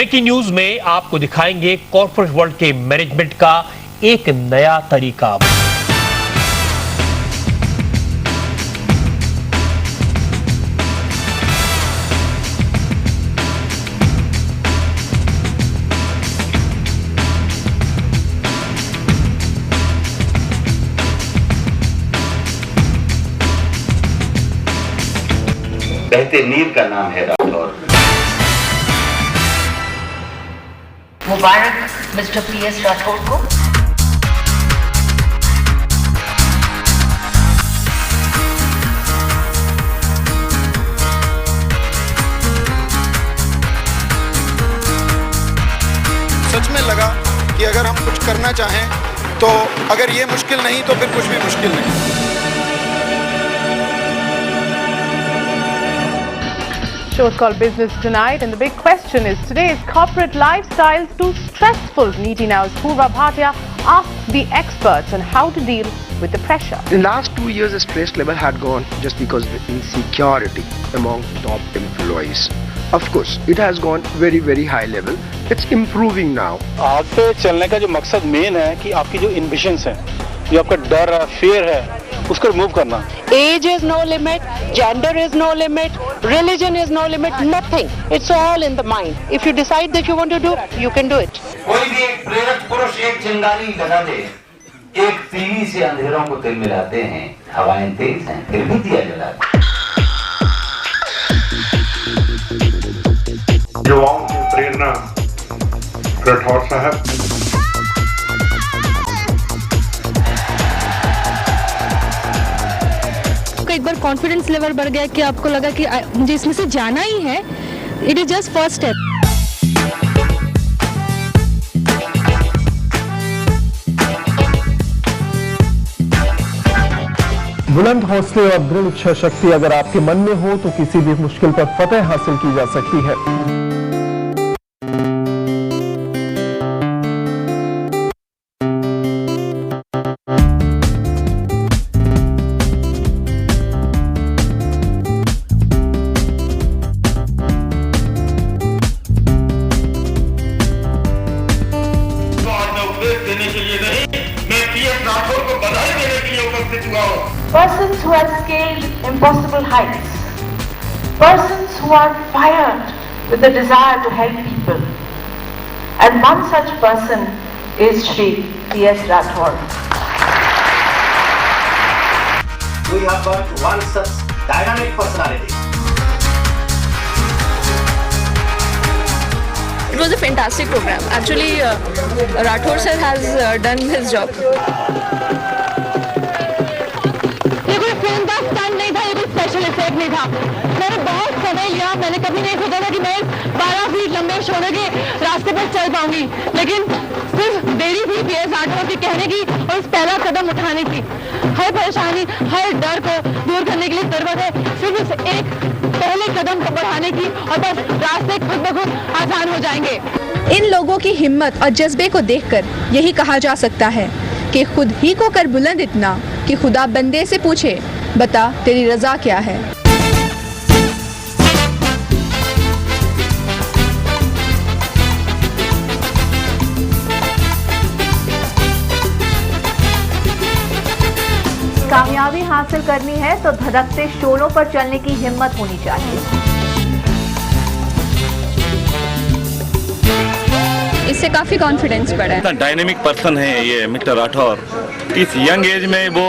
Breaking news में आपको दिखाएंगे कॉर्पोरेट वर्ल्ड के मैनेजमेंट का एक नया तरीका। बहते नीर का नाम है राठौर। मुबारक मिस्टर PS राठौर को। सच में लगा कि अगर हम कुछ करना चाहें तो अगर ये मुश्किल नहीं तो फिर कुछ भी मुश्किल नहीं। Show's called Business Tonight, and the big question is, today's corporate lifestyles too stressful? Neeti Now's Purva Bhatia asked the experts on how to deal with the pressure. In the last 2 years, the stress level had gone just because of the insecurity among top employees. Of course, it has gone very, very high level. It's improving now. आग पे चलने का जो मकसद main है कि आपकी जो इन्विजन्स हैं, जो आपका डर है, फेयर है, उसको रिमूव करना। Age is no limit, gender is no limit, religion is no limit, nothing. It's all in the mind. If you decide that you want to do, you can do it. कोई भी एक प्रेरक पुरुष एक चिंगारी लगा दे, एक तीली से अंधेरों को तिल मिलाते हैं, हवाएं तेज हैं, फिर भी दिया जलाते। युवाओं की प्रेरणा राठौर साहब। एक बार कॉन्फिडेंस लेवल बढ़ गया कि आपको लगा कि मुझे इसमें से जाना ही है, it is just first step. बुलंद हौसले और दृढ़ इच्छा शक्ति अगर आपके मन में हो तो किसी भी मुश्किल पर फतह हासिल की जा सकती है। देने के लिए नहीं, मैं PS राठौर को बधाई देने के लिए उपस्थित हुआ हूँ। Persons who have scaled impossible heights, persons who are fired with the desire to help people, and one such person is Shri PS Rathore. We have got one such dynamic personality. It was a fantastic program. Actually, Rathore sir has done his job. ये कोई film का stunt नहीं था, ये कोई special effect नहीं था। मैंने बहुत समय लिया, मैंने कभी नहीं सोचा था कि मैं 12 फीट लंबे शोले के रास्ते पर चल पाऊंगी, लेकिन सिर्फ देरी थी PS राठौर के कहने की और उस पहला कदम उठाने की। हर परेशानी, हर डर को दूर करने के लिए जरूरत है सिर्फ उस एक पहले कदम को बढ़ाने की, और बस रास्ते खुद ब खुद आसान हो जाएंगे। इन लोगों की हिम्मत और जज्बे को देखकर यही कहा जा सकता है कि खुद ही को कर बुलंद इतना कि खुदा बंदे से पूछे, बता तेरी रजा क्या है। कामयाबी हासिल करनी है तो धड़कते शोलों पर चलने की हिम्मत होनी चाहिए। इससे काफी कॉन्फिडेंस बढ़ा है। डायनेमिक पर्सन है ये मिस्टर राठौर। इस यंग एज में वो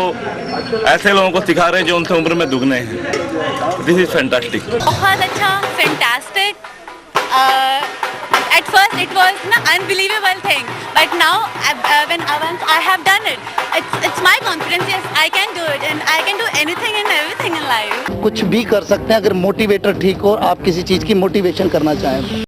ऐसे लोगों को सिखा रहे हैं जो उनसे उम्र में दुगने हैं। This is fantastic. बहुत अच्छा, fantastic. At first it was an unbelievable thing, but now when once I have done it, it's my confidence. Yes, I can do it, and I can do anything and everything in life. कुछ भी कर सकते हैं अगर motivator ठीक हो, आप किसी चीज की मोटिवेशन करना चाहें।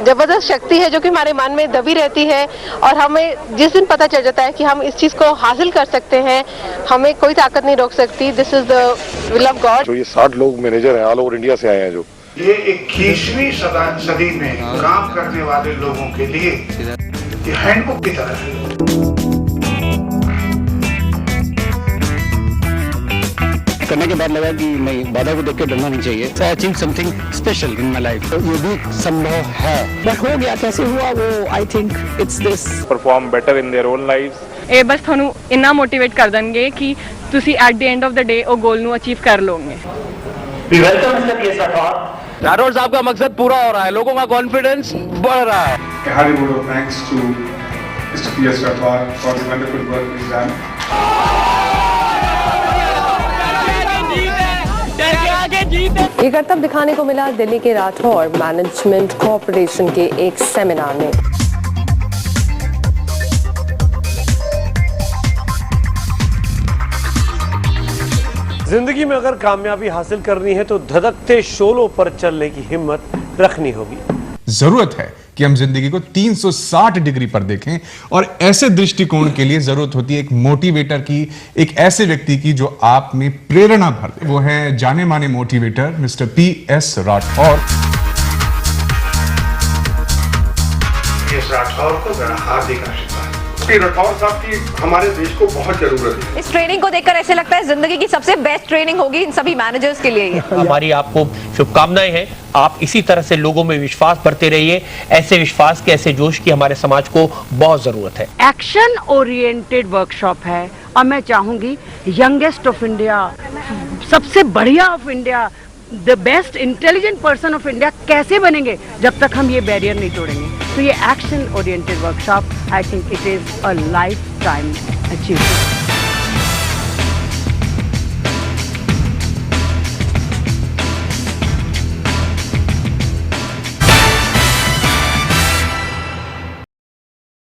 जबरदस्त शक्ति है जो कि हमारे मन में दबी रहती है, और हमें जिस दिन पता चल जाता है कि हम इस चीज को हासिल कर सकते हैं, हमें कोई ताकत नहीं रोक सकती। This is the will of God. जो ये 60 लोग मैनेजर हैं ऑल ओवर इंडिया से आए हैं, जो ये 21वीं सदी में काम करने वाले लोगों के लिए ये हैंडबुक की तरह है। करने के बाद लगा कि नहीं, बाधा को देख के डरना नहीं चाहिए। So I achieved something special in my life। ये भी संभव है। बट हो गया, कैसे हुआ वो, I think it's this. Perform better in their own life. ਇਹ ਬਸ ਤੁਹਾਨੂੰ ਇੰਨਾ ਮੋਟੀਵੇਟ ਕਰ ਦੇਣਗੇ ਕਿ ਤੁਸੀਂ ਐਟ ਦੀ ਐਂਡ ਆਫ ਦਾ ਡੇ ਉਹ ਗੋਲ ਨੂੰ ਅਚੀਵ ਕਰ ਲਓਗੇ। राठौर साहब का मकसद पूरा हो रहा है, लोगों का कॉन्फिडेंस बढ़ रहा है। A hearty vote of thanks to Mr. P.S. Rathwar for the wonderful work he's done. ये करतब दिखाने को मिला दिल्ली के राठौर मैनेजमेंट कॉर्पोरेशन के एक सेमिनार में। जिंदगी में अगर कामयाबी हासिल करनी है तो धधकते शोलों पर चलने की हिम्मत रखनी होगी। जरूरत है कि हम जिंदगी को 360 डिग्री पर देखें और ऐसे दृष्टिकोण के लिए जरूरत होती है एक मोटिवेटर की, एक ऐसे व्यक्ति की जो आप में प्रेरणा भर दे। वो है जाने माने motivator mister P.S. Rathore. P.S. Rathore को मेरा हार्दिक आशीर्वाद। राठौर साहब की हमारे देश को बहुत जरूरत है। इस ट्रेनिंग को देखकर ऐसे लगता है जिंदगी की सबसे बेस्ट ट्रेनिंग होगी इन सभी मैनेजर्स के लिए। हमारी आपको शुभकामनाएं हैं। आप इसी तरह से लोगों में विश्वास भरते रहिए। ऐसे विश्वास के, ऐसे जोश की हमारे समाज को बहुत जरूरत है। एक्शन ओरिएंटेड वर्कशॉप है और मैं चाहूंगी यंगेस्ट ऑफ इंडिया, सबसे बढ़िया of India, the best intelligent person of India कैसे बनेंगे जब तक हम ये बैरियर नहीं तोड़ेंगे। तो ये action oriented workshop, I think it is a life time achievement.